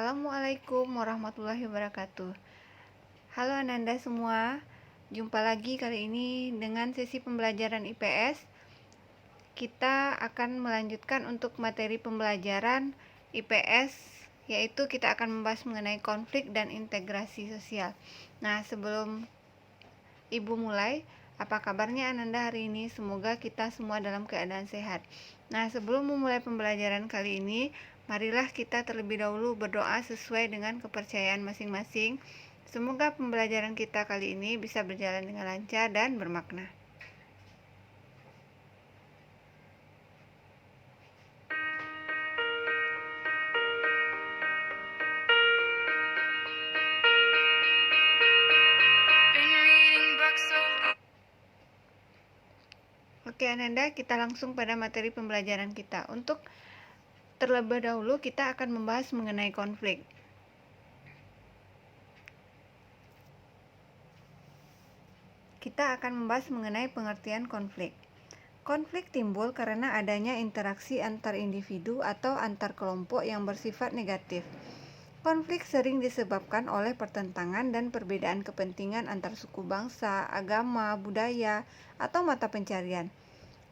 Assalamualaikum warahmatullahi wabarakatuh. Halo Ananda semua, jumpa lagi kali ini dengan sesi pembelajaran IPS. Kita akan melanjutkan untuk materi pembelajaran IPS, yaitu kita akan membahas mengenai konflik dan integrasi sosial. Nah, sebelum Ibu mulai, apa kabarnya Ananda hari ini? Semoga kita semua dalam keadaan sehat. Nah, sebelum memulai pembelajaran kali ini, marilah kita terlebih dahulu berdoa sesuai dengan kepercayaan masing-masing. Semoga pembelajaran kita kali ini bisa berjalan dengan lancar dan bermakna. Oke Ananda, kita langsung pada materi pembelajaran kita. Untuk terlebih dahulu kita akan membahas mengenai konflik. Kita akan membahas mengenai pengertian konflik. Konflik timbul karena adanya interaksi antar individu atau antar kelompok yang bersifat negatif. Konflik sering disebabkan oleh pertentangan dan perbedaan kepentingan antar suku bangsa, agama, budaya, atau mata pencarian.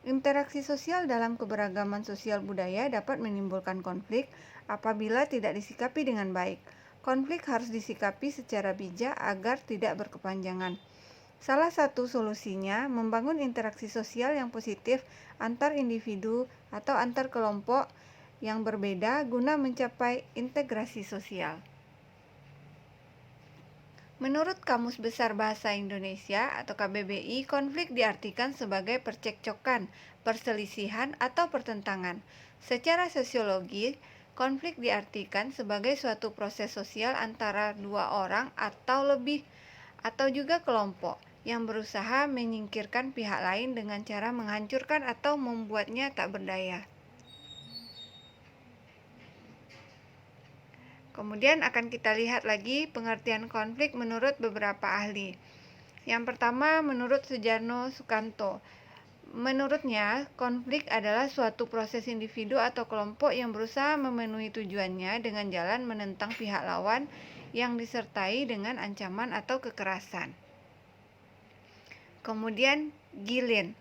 Interaksi sosial dalam keberagaman sosial budaya dapat menimbulkan konflik apabila tidak disikapi dengan baik. Konflik harus disikapi secara bijak agar tidak berkepanjangan. Salah satu solusinya membangun interaksi sosial yang positif antar individu atau antar kelompok yang berbeda guna mencapai integrasi sosial. Menurut Kamus Besar Bahasa Indonesia atau KBBI, konflik diartikan sebagai percekcokan, perselisihan, atau pertentangan. Secara sosiologi, konflik diartikan sebagai suatu proses sosial antara dua orang atau lebih, atau juga kelompok, yang berusaha menyingkirkan pihak lain dengan cara menghancurkan atau membuatnya tak berdaya. Kemudian akan kita lihat lagi pengertian konflik menurut beberapa ahli. Yang pertama, menurut Sujarno Sukanto. Menurutnya, konflik adalah suatu proses individu atau kelompok yang berusaha memenuhi tujuannya dengan jalan menentang pihak lawan yang disertai dengan ancaman atau kekerasan. Kemudian, Gillen.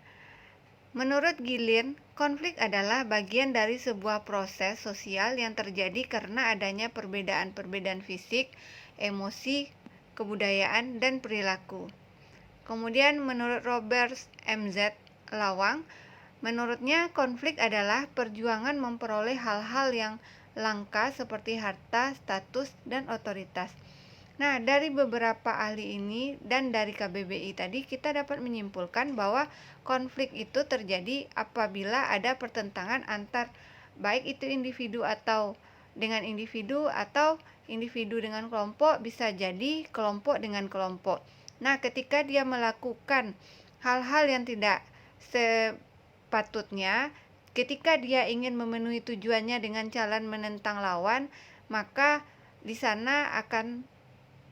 Menurut Gillen, konflik adalah bagian dari sebuah proses sosial yang terjadi karena adanya perbedaan-perbedaan fisik, emosi, kebudayaan, dan perilaku. Kemudian menurut Robert M.Z. Lawang, menurutnya konflik adalah perjuangan memperoleh hal-hal yang langka seperti harta, status, dan otoritas. Nah, dari beberapa ahli ini dan dari KBBI tadi kita dapat menyimpulkan bahwa konflik itu terjadi apabila ada pertentangan antar baik itu individu atau dengan individu atau individu dengan kelompok, bisa jadi kelompok dengan kelompok. Nah, ketika dia melakukan hal-hal yang tidak sepatutnya, ketika dia ingin memenuhi tujuannya dengan jalan menentang lawan, maka di sana akan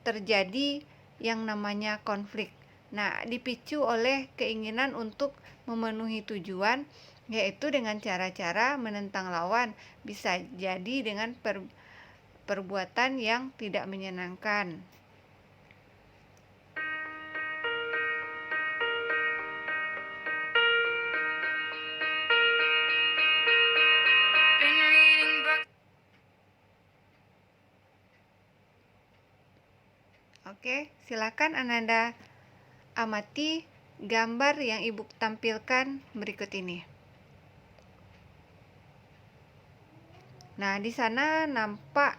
terjadi yang namanya konflik. Nah, dipicu oleh keinginan untuk memenuhi tujuan, yaitu dengan cara-cara menentang lawan, bisa jadi dengan perbuatan yang tidak menyenangkan. Oke, silakan Ananda amati gambar yang Ibu tampilkan berikut ini. Nah, di sana nampak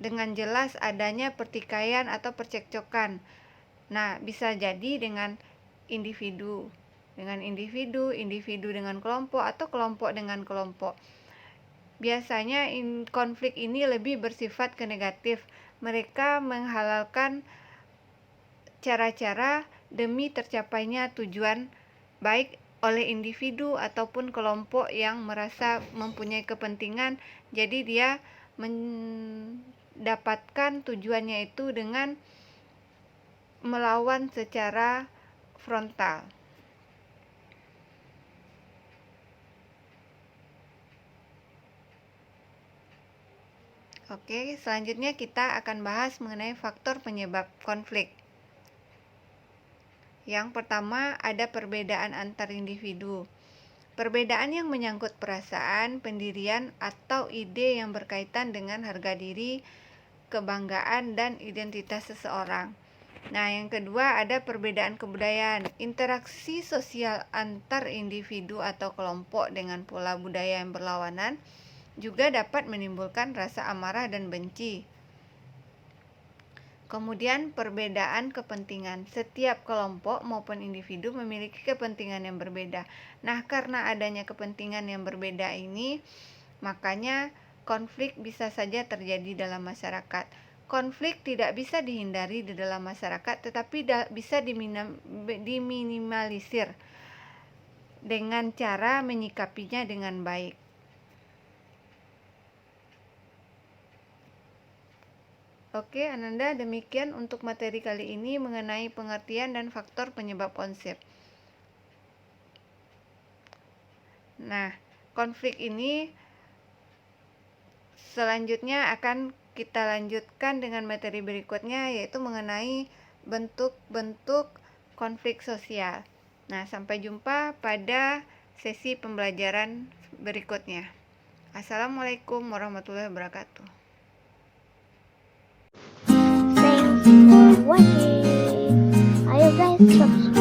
dengan jelas adanya pertikaian atau percekcokan. Nah, bisa jadi dengan individu dengan kelompok atau kelompok dengan kelompok. Biasanya konflik ini lebih bersifat ke negatif. Mereka menghalalkan cara-cara demi tercapainya tujuan baik oleh individu ataupun kelompok yang merasa mempunyai kepentingan. Jadi dia mendapatkan tujuannya itu dengan melawan secara frontal. Oke, selanjutnya kita akan bahas mengenai faktor penyebab konflik. Yang pertama, ada perbedaan antar individu. Perbedaan yang menyangkut perasaan, pendirian, atau ide yang berkaitan dengan harga diri, kebanggaan, dan identitas seseorang. Nah, yang kedua ada perbedaan kebudayaan. Interaksi sosial antar individu atau kelompok dengan pola budaya yang berlawanan juga dapat menimbulkan rasa amarah dan benci. Kemudian perbedaan kepentingan. Setiap kelompok maupun individu memiliki kepentingan yang berbeda. Nah, karena adanya kepentingan yang berbeda ini, makanya konflik bisa saja terjadi dalam masyarakat. Konflik tidak bisa dihindari di dalam masyarakat, tetapi bisa diminimalisir dengan cara menyikapinya dengan baik. Oke, Ananda, demikian untuk materi kali ini mengenai pengertian dan faktor penyebab konflik. Nah, konflik ini selanjutnya akan kita lanjutkan dengan materi berikutnya, yaitu mengenai bentuk-bentuk konflik sosial. Nah, sampai jumpa pada sesi pembelajaran berikutnya. Assalamualaikum warahmatullahi wabarakatuh. Thanks for watching. Ayo guys, subscribe.